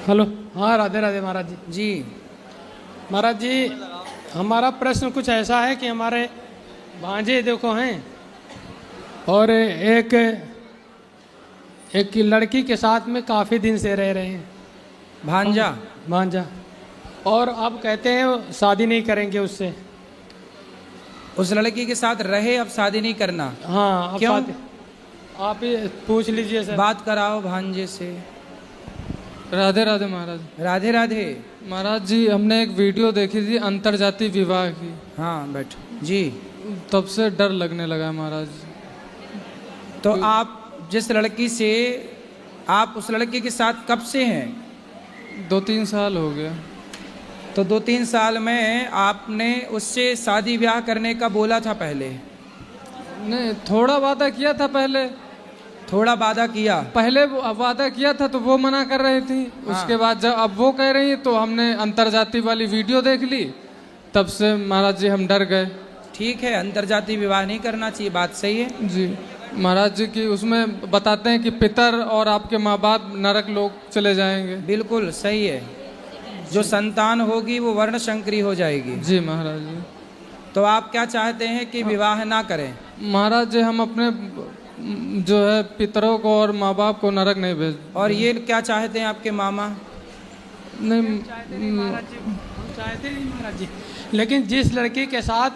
Hello. हाँ, राधे राधे महाराज जी। जी महाराज जी, हमारा प्रश्न कुछ ऐसा है कि हमारे भांजे देखो हैं और एक लड़की के साथ में काफ़ी दिन से रह रहे हैं। भांजा। भांजा। और अब कहते हैं शादी नहीं करेंगे उससे। उस लड़की के साथ रहे, अब शादी नहीं करना। हाँ, अब क्यों? आप ही पूछ लीजिए सर। बात कराओ भांजे से। राधे राधे महाराज। राधे राधे। महाराज जी, हमने एक वीडियो देखी थी अंतरजातीय विवाह की। हाँ बैठो जी। तब से डर लगने लगा है महाराज। तो आप जिस लड़की से, आप उस लड़की के साथ कब से हैं? 2-3 साल हो गया। तो 2-3 साल में आपने उससे शादी ब्याह करने का बोला था पहले? नहीं, थोड़ा वादा किया था पहले। थोड़ा वादा किया? पहले वादा किया था तो वो मना कर रही थी। उसके बाद जब अब वो कह रही है तो हमने अंतरजातीय वाली वीडियो देख ली। तब से महाराज जी हम डर गए। ठीक है, अंतरजातीय विवाह नहीं करना चाहिए, बात सही है जी महाराज जी की उसमें बताते हैं कि पितर और आपके माँ बाप नरक लोग चले जाएंगे। बिल्कुल सही है। जो संतान होगी वो वर्ण शंकरी हो जाएगी। जी महाराज जी। तो आप क्या चाहते हैं कि विवाह ना करें? महाराज जी, हम अपने जो है पितरों को और माँ बाप को नरक नहीं भेज। और ये क्या चाहते हैं आपके मामा? नहीं चाहते नहीं महाराज जी, लेकिन जिस लड़के के साथ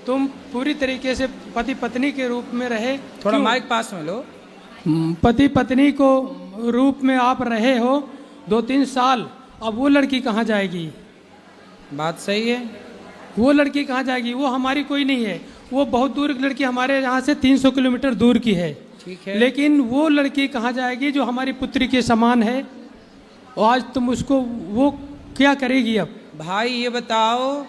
तुम पूरी तरीके से पति पत्नी के रूप में रहे। थोड़ा माइक पास में लो। पति पत्नी को रूप में आप रहे हो 2-3 साल, अब वो लड़की कहाँ जाएगी? बात सही है। वो लड़की कहाँ जाएगी? वो हमारी कोई नहीं है, वो बहुत दूर की लड़की, हमारे यहाँ से 300 किलोमीटर दूर की है। ठीक है। लेकिन वो लड़की कहाँ जाएगी जो हमारी पुत्री के समान है? और आज तुम उसको, वो क्या करेगी अब? भाई ये बताओ,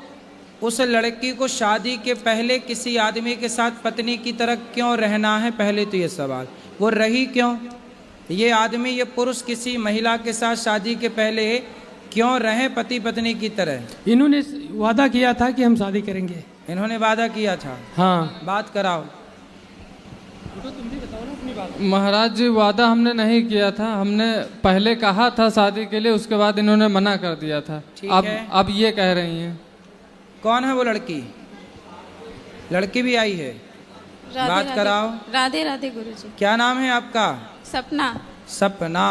उस लड़की को शादी के पहले किसी आदमी के साथ पत्नी की तरह क्यों रहना है? पहले तो ये सवाल, वो रही क्यों? ये आदमी, ये पुरुष किसी महिला के साथ शादी के पहले क्यों रहे पति पत्नी की तरह? इन्होंने वादा किया था कि हम शादी करेंगे। इन्होंने वादा किया था। हाँ, बात कराओ। तो तुम भी बताओ ना अपनी बात। महाराज जी, वादा हमने नहीं किया था। हमने पहले कहा था शादी के लिए, उसके बाद इन्होंने मना कर दिया था। ठीक अब है। अब ये कह रही हैं। कौन है वो लड़की? लड़की भी आई है, बात कराओ। राधे राधे गुरुजी। क्या नाम है आपका? सपना। सपना।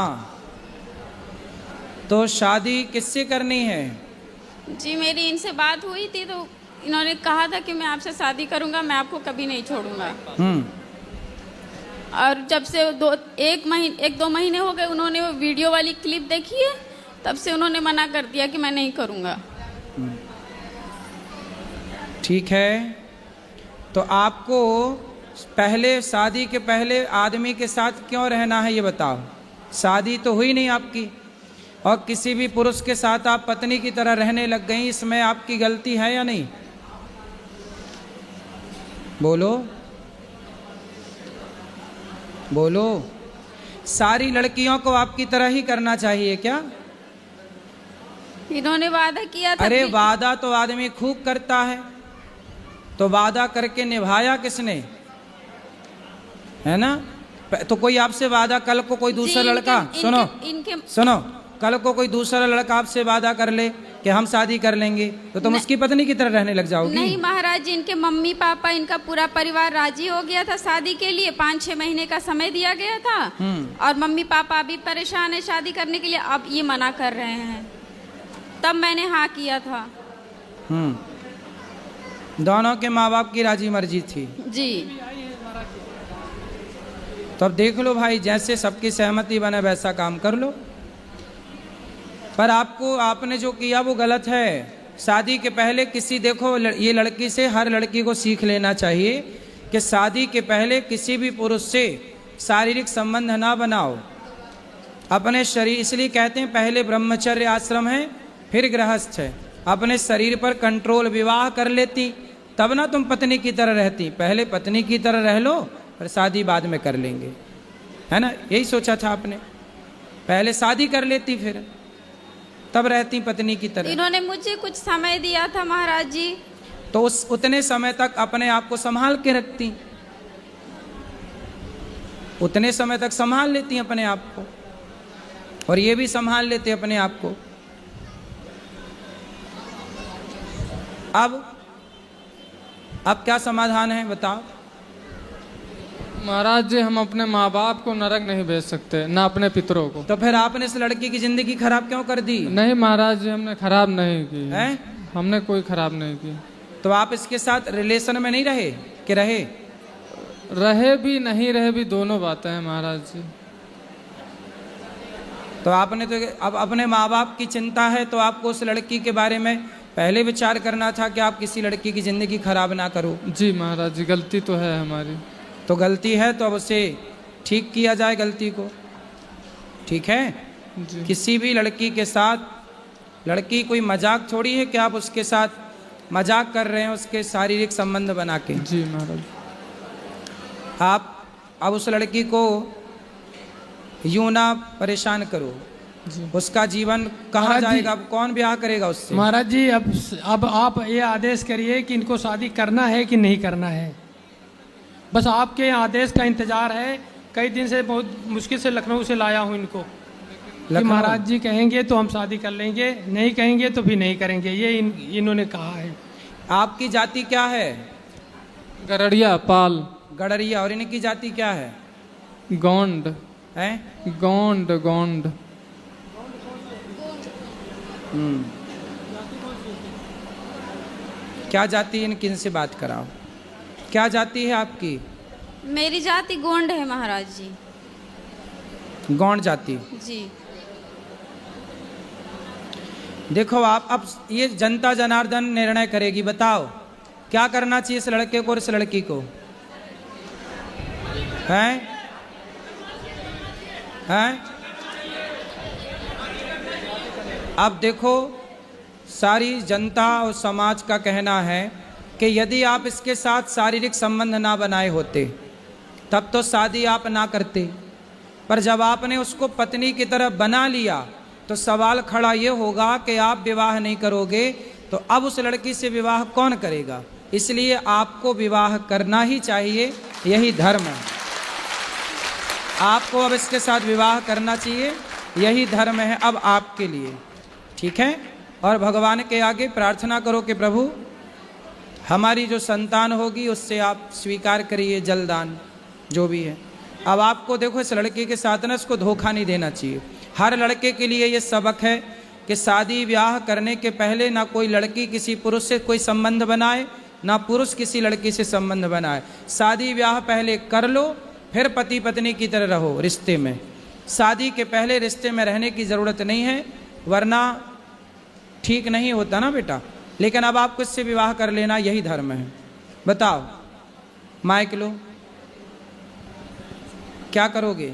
तो शादी किससे करनी है? जी मेरी इनसे बात हुई थी तो इन्होंने कहा था कि मैं आपसे शादी करूंगा, मैं आपको कभी नहीं छोड़ूंगा। और जब से 1-2 महीने हो गए, उन्होंने वो वीडियो वाली क्लिप देखी है, तब से उन्होंने मना कर दिया कि मैं नहीं करूंगा। ठीक है। तो आपको पहले, शादी के पहले आदमी के साथ क्यों रहना है ये बताओ। शादी तो हुई नहीं आपकी, और किसी भी पुरुष के साथ आप पत्नी की तरह रहने लग गई, इसमें आपकी गलती है या नहीं? बोलो बोलो। सारी लड़कियों को आपकी तरह ही करना चाहिए क्या? इन्होंने वादा किया था। अरे वादा तो आदमी खूब करता है, तो वादा करके निभाया किसने? है ना? तो कोई आपसे वादा, कल को कोई दूसरा लड़का, सुनो, कल को कोई दूसरा लड़का आपसे वादा कर ले कि हम शादी कर लेंगे, तो तुम उसकी पत्नी की तरह रहने लग जाओगी? नहीं महाराज जी, इनके मम्मी पापा, इनका पूरा परिवार राजी हो गया था शादी के लिए। 5-6 महीने का समय दिया गया था, और मम्मी पापा अभी परेशान है शादी करने के लिए, अब ये मना कर रहे हैं। तब मैंने हाँ किया था। दोनों के माँ बाप की राजी मर्जी थी जी। तो अब देख लो भाई, जैसे सबकी सहमति बने वैसा काम कर लो। पर आपने जो किया वो गलत है। शादी के पहले किसी, देखो ये लड़की से, हर लड़की को सीख लेना चाहिए कि शादी के पहले किसी भी पुरुष से शारीरिक संबंध ना बनाओ। अपने शरीर, इसलिए कहते हैं पहले ब्रह्मचर्य आश्रम है फिर गृहस्थ है। अपने शरीर पर कंट्रोल, विवाह कर लेती तब ना तुम पत्नी की तरह रहती। पहले पत्नी की तरह रह लो, फिर शादी बाद में कर लेंगे, है ना? यही सोचा था आपने, पहले शादी कर लेती फिर तब रहती पत्नी की तरह। इन्होंने मुझे कुछ समय दिया था महाराज जी, तो उतने समय तक अपने आप को संभाल के रखती, उतने समय तक संभाल लेती अपने आप को। और ये भी संभाल लेते अपने आप को। अब क्या समाधान है बताओ? महाराज जी हम अपने माँ बाप को नरक नहीं भेज सकते, ना अपने पितरों को। तो फिर आपने इस लड़की की जिंदगी खराब क्यों कर दी? नहीं महाराज जी हमने खराब नहीं की है? हमने कोई खराब नहीं की। तो आप इसके साथ रिलेशन में नहीं रहे कि रहे? रहे भी नहीं रहे भी दोनों बातें हैं महाराज जी। तो आपने तो अब अपने माँ बाप की चिंता है तो आपको उस लड़की के बारे में पहले विचार करना था कि आप किसी लड़की की जिंदगी खराब ना करो। जी महाराज जी गलती तो है हमारी। तो गलती है तो अब उसे ठीक किया जाए गलती को, ठीक है? जी। किसी भी लड़की के साथ, लड़की कोई मजाक थोड़ी है कि आप उसके साथ मजाक कर रहे हैं उसके शारीरिक संबंध बना के। जी महाराज। आप अब उस लड़की को यूं ना परेशान करो। जी। उसका जीवन कहाँ महाराज जी- जाएगा? अब कौन ब्याह करेगा उससे? महाराज जी अब आप ये आदेश करिए कि इनको शादी करना है कि नहीं करना है। बस आपके आदेश का इंतजार है। कई दिन से बहुत मुश्किल से लखनऊ से लाया हूँ इनको कि लखनऊ? महाराज जी कहेंगे तो हम शादी कर लेंगे, नहीं कहेंगे तो भी नहीं करेंगे, ये इन्होंने कहा है। आपकी जाति क्या है? गरड़िया पाल। गडरिया। और इनकी जाति क्या है? गोंड। हैं? गोंड गोंड। क्या जाति? इनकी इनसे बात कराओ। क्या जाति है आपकी? मेरी जाति गोंड है महाराज जी। गौंड जाति। जी। देखो आप अब ये जनता जनार्दन निर्णय करेगी। बताओ क्या करना चाहिए इस लड़के को और इस लड़की को? हैं? हैं? अब देखो सारी जनता और समाज का कहना है कि यदि आप इसके साथ शारीरिक संबंध ना बनाए होते तब तो शादी आप ना करते, पर जब आपने उसको पत्नी की तरफ बना लिया तो सवाल खड़ा ये होगा कि आप विवाह नहीं करोगे तो अब उस लड़की से विवाह कौन करेगा? इसलिए आपको विवाह करना ही चाहिए, यही धर्म है। आपको अब इसके साथ विवाह करना चाहिए, यही धर्म है अब आपके लिए, ठीक है? और भगवान के आगे प्रार्थना करो कि प्रभु हमारी जो संतान होगी उससे आप स्वीकार करिए जलदान जो भी है। अब आपको देखो इस लड़के के साथ ना इसको धोखा नहीं देना चाहिए। हर लड़के के लिए ये सबक है कि शादी ब्याह करने के पहले ना कोई लड़की किसी पुरुष से कोई संबंध बनाए, ना पुरुष किसी लड़की से संबंध बनाए। शादी ब्याह पहले कर लो, फिर पति पत्नी की तरह रहो रिश्ते में। शादी के पहले रिश्ते में रहने की ज़रूरत नहीं है, वरना ठीक नहीं होता ना बेटा। लेकिन अब आपको इससे विवाह कर लेना यही धर्म है। बताओ माइक लो, क्या करोगे?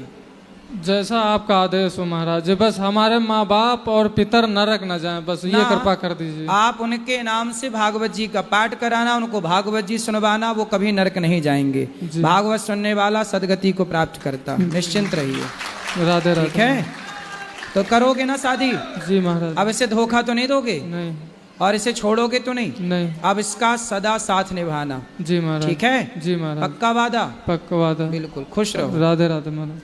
जैसा आपका आदेश हो महाराज जी। बस हमारे माँ बाप और पितर नरक न जाएं, बस ये ना, कृपा कर दीजिए। आप उनके नाम से भागवत जी का पाठ कराना, उनको भागवत जी सुनवाना, वो कभी नरक नहीं जाएंगे। भागवत सुनने वाला सदगति को प्राप्त करता। निश्चिंत रहिए। राधे राधे। ठीक है, तो करोगे ना शादी? जी महाराज। अब इसे धोखा तो नहीं दोगे नहीं और इसे छोड़ोगे तो नहीं? नहीं। अब इसका सदा साथ निभाना। जी महाराज। ठीक है? जी महाराज। पक्का वादा? पक्का वादा। बिल्कुल। खुश रहो। राधे राधे महाराज।